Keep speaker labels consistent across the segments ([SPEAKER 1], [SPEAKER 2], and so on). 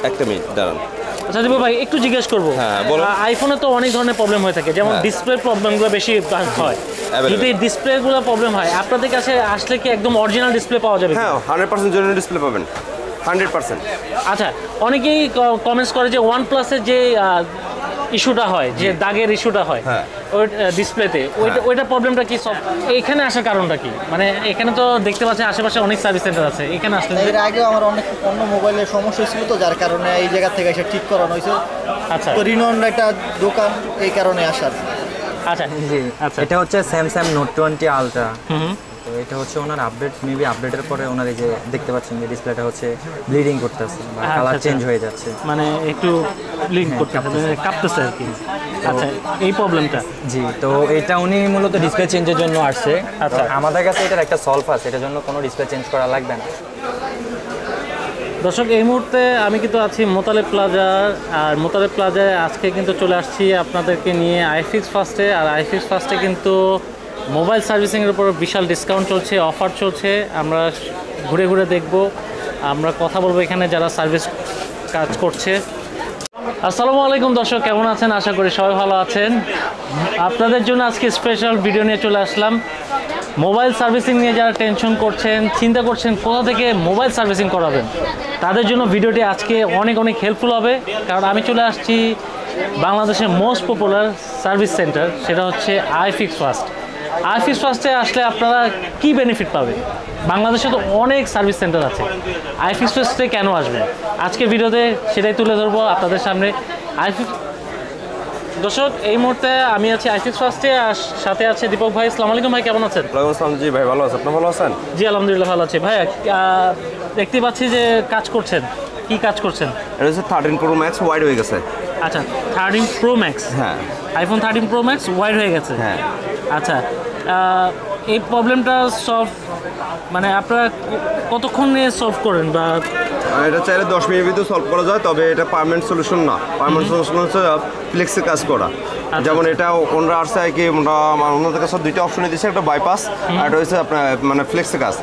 [SPEAKER 1] একটা মিনিট দাঁড়ান।
[SPEAKER 2] আচ্ছা দীপক ভাই একটু জিজ্ঞেস করবো।
[SPEAKER 1] হ্যাঁ বলো।
[SPEAKER 2] আইফোনে তো অনেক ধরনের প্রবলেম হয়ে থাকে, যেমন ডিসপ্লে প্রবলেমগুলো বেশি হয়। যদি ডিসপ্লেগুলো প্রবলেম হয় আপনাদের কাছে আসলে কি একদম অরিজিনাল ডিসপ্লে পাওয়া যাবে?
[SPEAKER 1] হ্যাঁ 100% জেনুইন ডিসপ্লে পাবেন, 100%।
[SPEAKER 2] আচ্ছা, অনেকেই কমেন্টস করে যে OnePlus-এর যে ইস্যুটা হয়, যে দাগের ইস্যুটা হয় ওই ডিসপ্লেতে, ওইটা প্রবলেমটা কি সব এখানে আসার কারণটা কি? মানে এখানে তো দেখতে পাচ্ছি আশেপাশে অনেক সার্ভিস সেন্টার আছে, এখানে আসলে
[SPEAKER 3] এর আগেও আমার অন্য মোবাইলের সমস্যা ছিল, তো যার কারণে এই জায়গা থেকে এসে ঠিক করানো হয়েছে।
[SPEAKER 2] আচ্ছা,
[SPEAKER 3] তো রিনন একটা দোকান, এই কারণে আসার।
[SPEAKER 2] আচ্ছা
[SPEAKER 4] জি
[SPEAKER 2] আচ্ছা,
[SPEAKER 4] এটা হচ্ছে স্যামসাং নোট 20 আলট্রা। তো এটা হচ্ছে ওনার আপডেট, মেবি আপডেটের পরে ওনার এই যে দেখতে পাচ্ছেন যে ডিসপ্লেটা হচ্ছে ব্লিডিং করতেছে বা কালার চেঞ্জ হয়ে যাচ্ছে,
[SPEAKER 2] মানে একটু ব্লিঙ্ক করতেছে, মানে কাঁপতেছে আর কি। আচ্ছা, এই প্রবলেমটা।
[SPEAKER 4] জি, তো এটা উনি মূলত ডিসপ্লে চেঞ্জের জন্য আসছে। আচ্ছা, আমাদের কাছে এটার একটা সলভ আছে, এটার জন্য কোনো ডিসপ্লে চেঞ্জ করা লাগবে না।
[SPEAKER 2] দর্শক, এই মুহূর্তে আমি কিন্তু আছি মোতালেব প্লাজার, আর মোতালেব প্লাজায় আজকে কিন্তু চলে আসছি আপনাদেরকে নিয়ে আইফিক্স ফার্স্টে। আর আইফিক্স ফার্স্টে কিন্তু মোবাইল সার্ভিসিংয়ের উপর বিশাল ডিসকাউন্ট চলছে, অফার চলছে। আমরা ঘুরে ঘুরে দেখব, আমরা কথা বলবো এখানে যারা সার্ভিস কাজ করছে। আসসালামু আলাইকুম দর্শক, কেমন আছেন? আশা করি সবাই ভালো আছেন। আপনাদের জন্য আজকে স্পেশাল ভিডিও নিয়ে চলে আসলাম। মোবাইল সার্ভিসিং নিয়ে যারা টেনশন করছেন, চিন্তা করছেন কোথা থেকে মোবাইল সার্ভিসিং করাবেন, তাদের জন্য ভিডিওটি আজকে অনেক অনেক হেল্পফুল হবে। কারণ আমি চলে আসছি বাংলাদেশের মোস্ট পপুলার সার্ভিস সেন্টার, সেটা হচ্ছে আইফিক্স ফার্স্ট। আইফিক্স ফার্স্টে আসলে আপনারা কি বেনিফিট পাবেন? বাংলাদেশে তো অনেক সার্ভিস সেন্টার আছে, আইফিক্স ফার্স্টে কেন আসবেন? আজকে ভিডিওতে সেটাই তুলে ধরবো আপনাদের সামনে। দর্শক, এই মুহূর্তে আমি আছি আইফিক্স ফার্স্টে, আর সাথে আছে দীপক ভাই। আসসালামু আলাইকুম ভাই, কেমন আছেন?
[SPEAKER 1] ওয়ালাইকুম আসসালাম। জি ভাই ভালো আছেন, আপনি ভালো আছেন?
[SPEAKER 2] জি আলহামদুলিল্লাহ ভালো আছি। ভাই দেখতে পাচ্ছি যে কাজ করছেন, কি কাজ করছেন?
[SPEAKER 1] এটা হচ্ছে 13 Pro Max ওয়াইড হয়ে গেছে।
[SPEAKER 2] আচ্ছা, 13 Pro Max।
[SPEAKER 1] হ্যাঁ,
[SPEAKER 2] আইফোন 13 Pro Max ওয়াইড হয়ে গেছে।
[SPEAKER 1] হ্যাঁ।
[SPEAKER 2] আচ্ছা, এই প্রবলেমটা সলভ মানে আপনারা কতক্ষণ নিয়ে সলভ করেন? বা
[SPEAKER 1] এটা চাইলে 10 মিনিটের ভিতরে সলভ করা যায়, তবে এটা পার্মানেন্ট সলিউশন না। পার্মানেন্ট সলিউশন হচ্ছে ফ্লেক্সে কাজ করা। যেমন এটা ওনারা আসছে কি, ওনাদের কাছে দুইটা অপশন দিচ্ছে, একটা বাইপাস আর একটা হচ্ছে আপনার মানে ফ্লেক্সে কাজ।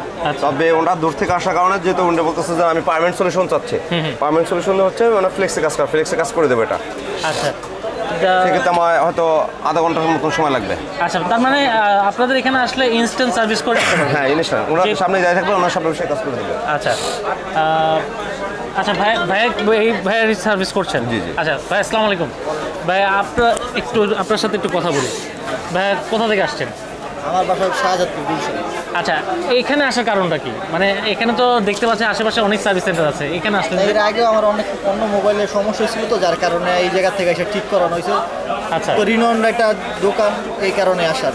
[SPEAKER 1] তবে ওনারা দূর থেকে আসার কারণে যেহেতু ওনারা বলতেছে যে আমি পার্মানেন্ট সলিউশন চাচ্ছি, পার্মানেন্ট সলিউশন হচ্ছে মানে ফ্লেক্সে কাজ করা, ফ্লেক্সে কাজ করে দেবে এটা।
[SPEAKER 2] আচ্ছা,
[SPEAKER 1] সেক্ষেত্রে আমার হয়তো আধা ঘন্টার মতন সময় লাগবে।
[SPEAKER 2] আচ্ছা, তার মানে আপনাদের এখানে আসলে ইনস্ট্যান্ট সার্ভিস করে দিতে পারবেন?
[SPEAKER 1] হ্যাঁ, ইনস্ট্যান্ট। ওনার সামনে যাই থাকবে, ওনার সামনে কাজ করে দেবে।
[SPEAKER 2] আচ্ছা, আচ্ছা ভাই, এই ভাইয়ের সার্ভিস করছেন?
[SPEAKER 1] জি জি।
[SPEAKER 2] আচ্ছা ভাই, আসসালামু আলাইকুম ভাই, আপনার সাথে একটু কথা বলি। ভাই কোথা থেকে আসছেন?
[SPEAKER 3] আমার বাসা শাহজাদপুর, গুলশান।
[SPEAKER 2] আচ্ছা, এখানে আসার কারণটা কি? মানে এখানে তো দেখতে পাচ্ছি আশেপাশে অনেক সার্ভিস সেন্টার আছে, এখানে আসলে
[SPEAKER 3] এর আগেও আমার অন্য মোবাইলের সমস্যা ছিল, তো যার কারণে এই জায়গা থেকে এসে ঠিক করানো হয়েছে।
[SPEAKER 2] আচ্ছা,
[SPEAKER 3] তো রিনন একটা দোকান, এই কারণে আসার।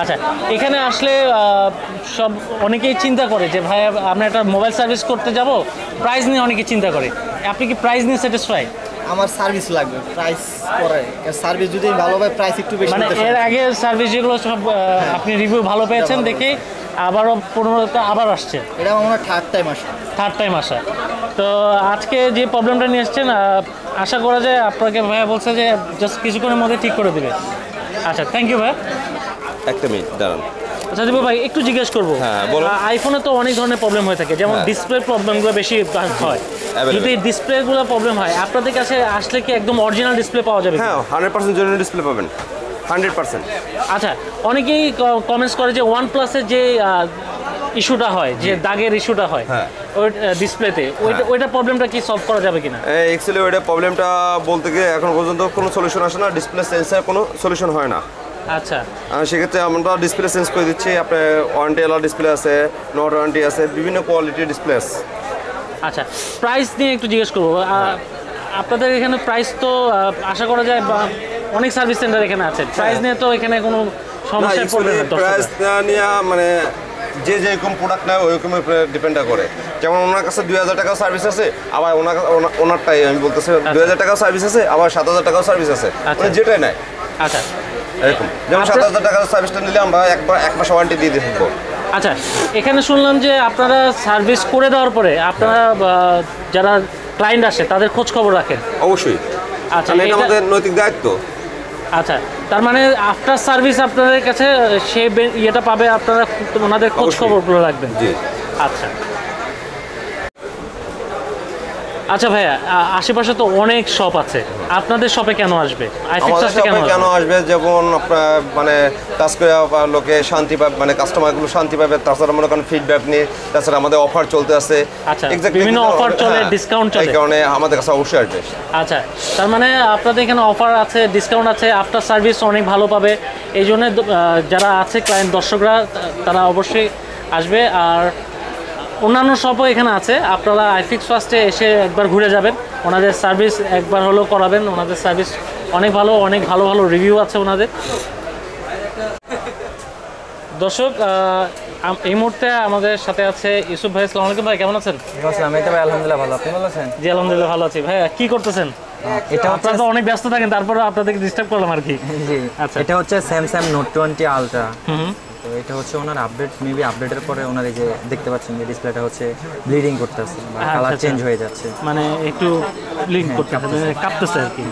[SPEAKER 2] আচ্ছা, এখানে আসলে সব অনেকেই চিন্তা করে যে ভাই আমরা একটা মোবাইল সার্ভিস করতে যাব, প্রাইস নিয়ে অনেকে চিন্তা করে। আপনি কি প্রাইস নিয়ে স্যাটিসফাই?
[SPEAKER 3] আমার সার্ভিস লাগবে, প্রাইস পরে। সার্ভিস যদি ভালো হয়, প্রাইস একটু বেশি।
[SPEAKER 2] মানে এর আগে সার্ভিস যেগুলো সব আপনি রিভিউ ভালো পেয়েছেন দেখে আবারও পুনরায় আবার আসছে?
[SPEAKER 3] এটা আমার থার্ড টাইম আসা।
[SPEAKER 2] তো আজকে যে প্রবলেমটা নিয়ে এসছেন, আশা করা যায় আপনাকে ভাইয়া বলছে যে জাস্ট কিছুক্ষণের মধ্যে ঠিক করে দেবে। আচ্ছা, থ্যাংক ইউ ভাইয়া।
[SPEAKER 1] একটা মিনিট দাঁড়ান।
[SPEAKER 2] আচ্ছা দীপক ভাই, একটু জিজ্ঞেস করবো।
[SPEAKER 1] হ্যাঁ বলো।
[SPEAKER 2] আইফোনে তো অনেক ধরনের প্রবলেম হয়ে থাকে, যেমন ডিসপ্লে প্রবলেমগুলো বেশি হয়। যদি ডিসপ্লেগুলো প্রবলেম হয় আপনাদের কাছে আসলে কি একদম অরিজিনাল ডিসপ্লে পাওয়া যাবে?
[SPEAKER 1] হ্যাঁ 100% জেনুইন ডিসপ্লে পাবেন, 100%।
[SPEAKER 2] আচ্ছা, অনেকেই কমেন্টস করে যে OnePlus-এর যে ইস্যুটা হয়, যে দাগের ইস্যুটা হয় ওই ডিসপ্লেতে, ওইটা প্রবলেমটা কি সলভ করা যাবে কিনা?
[SPEAKER 1] অ্যাকচুয়ালি ওইটা প্রবলেমটা বলতে গিয়ে এখন পর্যন্ত কোনো সলিউশন আসে না, ডিসপ্লে চেঞ্জের কোনো সলিউশন হয় না।
[SPEAKER 2] আচ্ছা,
[SPEAKER 1] সেক্ষেত্রে আমরা ডিসপ্লে চেঞ্জ করে দিচ্ছি। আপনার ওয়ারেন্টি এলা ডিসপ্লে আছে, নট ওয়ারেন্টি আছে, বিভিন্ন কোয়ালিটির ডিসপ্লে আছে।
[SPEAKER 2] আচ্ছা, প্রাইস নিয়ে একটু জিজ্ঞেস করবো। আপনাদের এখানে প্রাইস তো আশা করা যায় অনেক সার্ভিস সেন্টার এখানে আছে, প্রাইস নিয়ে তো এখানে কোনো সমস্যা পড়বে না?
[SPEAKER 1] প্রাইস নিয়ে মানে যে যেরকম প্রোডাক্ট নেয় ওইরকমের ডিপেন্ড করে। যেমন ওনার কাছে 2000 টাকাও সার্ভিস আছে, আবার ওনারটাই আমি বলতেছি 2000 টাকাও সার্ভিস আছে, আবার 7000 টাকাও সার্ভিস আছে, মানে যেটাই নেয়।
[SPEAKER 2] আচ্ছা,
[SPEAKER 1] এরকম যেমন 7000 টাকার সার্ভিসটা নিলে আমরা এক মাস ওয়ারেন্টি দিয়ে থাকবো।
[SPEAKER 2] আচ্ছা, এখানে শুনলাম যে আপনারা সার্ভিস করে দেওয়ার পরে আপনারা যারা ক্লায়েন্ট আসে তাদের খোঁজ খবর রাখেন?
[SPEAKER 1] অবশ্যই।
[SPEAKER 2] আচ্ছা,
[SPEAKER 1] এটা আমাদের নৈতিক দায়িত্ব।
[SPEAKER 2] আচ্ছা, তার মানে আফটার সার্ভিস আপনাদের কাছে সে ইয়েটা পাবে, আপনারা ওনাদের খোঁজ খবরগুলো রাখবেন?
[SPEAKER 1] জি।
[SPEAKER 2] আচ্ছা, আচ্ছা ভাইয়া, আশেপাশে তো অনেক শপ আছে, আপনাদের শপে কেন আসবে? আইফিক্স
[SPEAKER 1] আমাদের
[SPEAKER 2] ফার্স্টে কেন
[SPEAKER 1] শপে কেন
[SPEAKER 2] আসবে?
[SPEAKER 1] আসবে, যেমন আপনার মানে কাজ করে লোকে শান্তি পাবে, মানে কাস্টমারগুলো শান্তি পাবে, তাছাড়া মনে করেন ফিডব্যাক নিয়ে, তাছাড়া আমাদের অফার চলতে আছে।
[SPEAKER 2] আচ্ছা,
[SPEAKER 1] Exactly
[SPEAKER 2] বিভিন্ন
[SPEAKER 1] কিন্তু
[SPEAKER 2] অফার চলে,
[SPEAKER 1] হ্যাঁ,
[SPEAKER 2] ডিসকাউন্ট
[SPEAKER 1] এই
[SPEAKER 2] চলে।
[SPEAKER 1] কারণে আমাদের কাছে অবশ্যই আসবে।
[SPEAKER 2] আচ্ছা, তার মানে আপনাদের এখানে অফার আছে, ডিসকাউন্ট আছে, আফটার সার্ভিস অনেক ভালো পাবে। এই জন্য যারা আছে ক্লায়েন্ট দর্শকরা তারা অবশ্যই আসবে। আর অন্যান্য শপও এখানে আছে, আপনারা আইফিক্স ফার্স্টে এসে একবার ঘুরে যাবেন, ওনাদের সার্ভিস একবার হলেও করাবেন। ওনাদের সার্ভিস অনেক ভালো, অনেক ভালো ভালো রিভিউ আছে ওনাদের। দর্শক, এই মুহূর্তে আমাদের সাথে আছে ইউসুফ ভাই। আসসালামু আলাইকুম ভাই, কেমন আছেন?
[SPEAKER 4] আসসালাম, এই তো ভাই আলহামদুলিল্লাহ ভালো, আপনি ভালো আছেন?
[SPEAKER 2] জি আলহামদুলিল্লাহ ভালো আছি। ভাইয়া কি করতেছেন?
[SPEAKER 4] এটা
[SPEAKER 2] আপনারা তো অনেক ব্যস্ত থাকেন, তারপরে আপনাদেরকে ডিস্টার্ব করলাম আর কি।
[SPEAKER 4] জি,
[SPEAKER 2] আচ্ছা।
[SPEAKER 4] এটা হচ্ছে স্যামসাং নোট 20 আলট্রা।
[SPEAKER 2] হুম,
[SPEAKER 4] তো এটা হচ্ছে ওনার আপডেট, মেবি আপডেটের পরে ওনার এই যে দেখতে পাচ্ছেন যে ডিসপ্লেটা হচ্ছে ব্লিডিং করতেছে বা
[SPEAKER 2] আচ্ছা,
[SPEAKER 4] কালার
[SPEAKER 2] আচ্ছা।
[SPEAKER 4] চেঞ্জ হয়ে যাচ্ছে।
[SPEAKER 2] মানে একটু লিঙ্ক করতেছে, মানে কাঁপতেছে আর কি।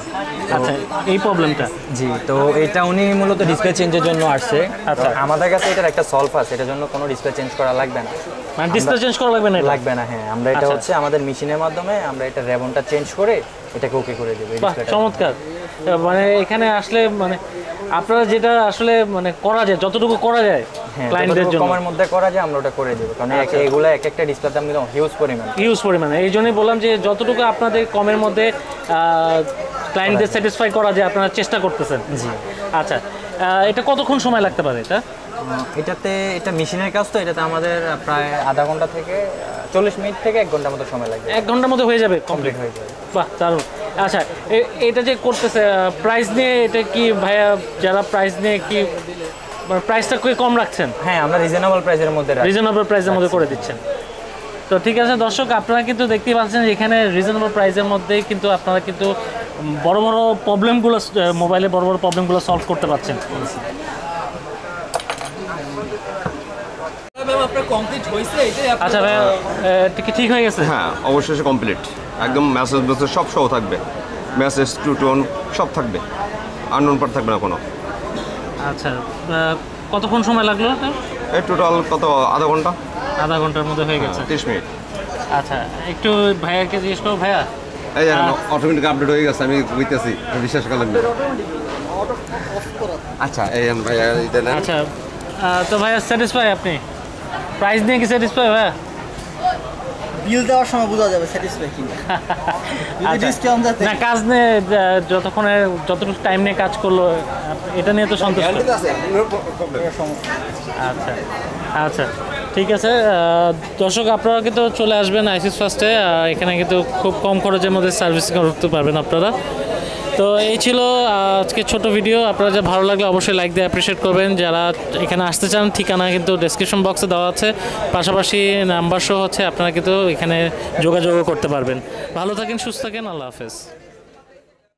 [SPEAKER 2] আচ্ছা, এই প্রবলেমটা।
[SPEAKER 4] জি, তো এটা উনি মূলত ডিসপ্লে চেঞ্জের জন্য আসছে।
[SPEAKER 2] আচ্ছা।
[SPEAKER 4] তো আমাদের কাছে এটার একটা সলভ আছে, এটার জন্য কোনো ডিসপ্লে চেঞ্জ করা লাগবে না।
[SPEAKER 2] মানে ডিসপ্লে চেঞ্জ করা লাগবে না এটা?
[SPEAKER 4] লাগবে না, হ্যাঁ। আমরা এটা
[SPEAKER 2] আচ্ছা।
[SPEAKER 4] হচ্ছে আমাদের মেশিনের মাধ্যমে আমরা এটা রেবনটা চেঞ্জ করে এটাকে ওকে করে দেবো এই
[SPEAKER 2] বাহ,
[SPEAKER 4] ডিসপ্লেটা।
[SPEAKER 2] চমৎকার। মানে এখানে আসলে মানে আপনারা যেটা আসলে মানে করা যায়, যতটুকু করা যায়
[SPEAKER 4] হ্যাঁ,
[SPEAKER 2] ক্লায়েন্টদের
[SPEAKER 4] যতটুকু
[SPEAKER 2] জন্য
[SPEAKER 4] কমের মধ্যে করা যায় আমরা ওটা করে দেবো, কারণ এগুলো এক একটা ডিসপ্লের দাম কিন্তু হিউজ পরিমাণ।
[SPEAKER 2] ইউজ পরিমাণে। এই জন্যই বললাম যে যতটুকু আপনাদের কমের মধ্যে ক্লায়েন্টদের স্যাটিসফাই করা যায় আপনারা চেষ্টা করতেছেন।
[SPEAKER 4] জি।
[SPEAKER 2] আচ্ছা, এটা কতক্ষণ সময় লাগতে পারে এটা?
[SPEAKER 4] এটাতে এটা মেশিনের কাজ, তো এটাতে আমাদের প্রায় আধা ঘন্টা থেকে 40 মিনিট থেকে 1 ঘন্টার মতো সময় লাগবে,
[SPEAKER 2] 1 ঘন্টার মধ্যে হয়ে যাবে কমপ্লিট?
[SPEAKER 4] কমপ্লিট হয়ে যাবে।
[SPEAKER 2] বাহ, দারুণ। আচ্ছা, এটা যে করতেছে প্রাইস নিয়ে, এটা কি ভাইয়া যারা প্রাইস নিয়ে কি মানে প্রাইসটা কি কম রাখছেন?
[SPEAKER 4] হ্যাঁ, আমরা রিজনেবল প্রাইসের মধ্যে রাখি।
[SPEAKER 2] রিজনেবল প্রাইসের মধ্যে করে দিচ্ছেন। তো ঠিক আছে দর্শক, আপনারা কিন্তু দেখতেই পাচ্ছেন যে এখানে রিজনেবল প্রাইসের মধ্যেই কিন্তু আপনারা কিন্তু বড় বড় প্রবলেমগুলো, মোবাইলে বড় বড় প্রবলেমগুলো সলভ করতে পারছেন। আচ্ছা ভাইয়া, এটা কি ঠিক হয়ে গেছে?
[SPEAKER 1] হ্যাঁ, অবশ্যই কমপ্লিট, একদম মেসেজ মেসেজ সব সহ থাকবে, মেসেজ টু টোন সব থাকবে, আননোন পার্ট থাকবে না কোনো।
[SPEAKER 2] আচ্ছা, কতক্ষণ সময় লাগলো?
[SPEAKER 1] এই টোটাল কত, আধা ঘন্টা,
[SPEAKER 2] আধা ঘন্টার মধ্যে হয়ে গেছে।
[SPEAKER 1] 30 মিনিট।
[SPEAKER 2] আচ্ছা, একটু ভাইয়াকে জিজ্ঞেস করো। ভাইয়া,
[SPEAKER 1] এই অটোমেটিক আপডেট হয়ে গেছে, আমি বুঝতেছি, বিশ্বাস করেন না। আচ্ছা, এই ভাইয়া এটা নেন।
[SPEAKER 2] আচ্ছা, তো ভাইয়া স্যাটিসফাই আপনি? প্রাইস নিয়ে কি স্যাটিসফাই ভাইয়া?
[SPEAKER 3] বিল দেওয়ার সময় বোঝা যাবে স্যাটিসফাই কিনা। যদি
[SPEAKER 2] আচ্ছা।
[SPEAKER 3] ডিসকাউন্ট দেয়
[SPEAKER 2] না, কাজ নিয়ে যতক্ষণে যতটুকু টাইম নিয়ে কাজ করলো, এটা নিয়ে তো সন্তুষ্ট। আচ্ছা আচ্ছা, ঠিক আছে। দর্শক, আপনারা কিন্তু চলে আসবেন আইফিক্স ফার্স্টে, এখানে কিন্তু খুব কম খরচের মধ্যে সার্ভিস করতে পারবেন আপনারা। তো এই ছিল আজকে ছোট ভিডিও। আপনারা যা ভালো লাগলে অবশ্যই লাইক দিয়ে অ্যাপ্রিসিয়েট করবেন। যারা এখানে আসতে চান, ঠিকানা কিন্তু ডেসক্রিপশন বক্সে দেওয়া আছে, পাশাপাশি নাম্বার শো হচ্ছে, আপনারা কিন্তু এখানে যোগাযোগ করতে পারবেন। ভালো থাকেন, সুস্থ থাকেন, আল্লাহ হাফেজ।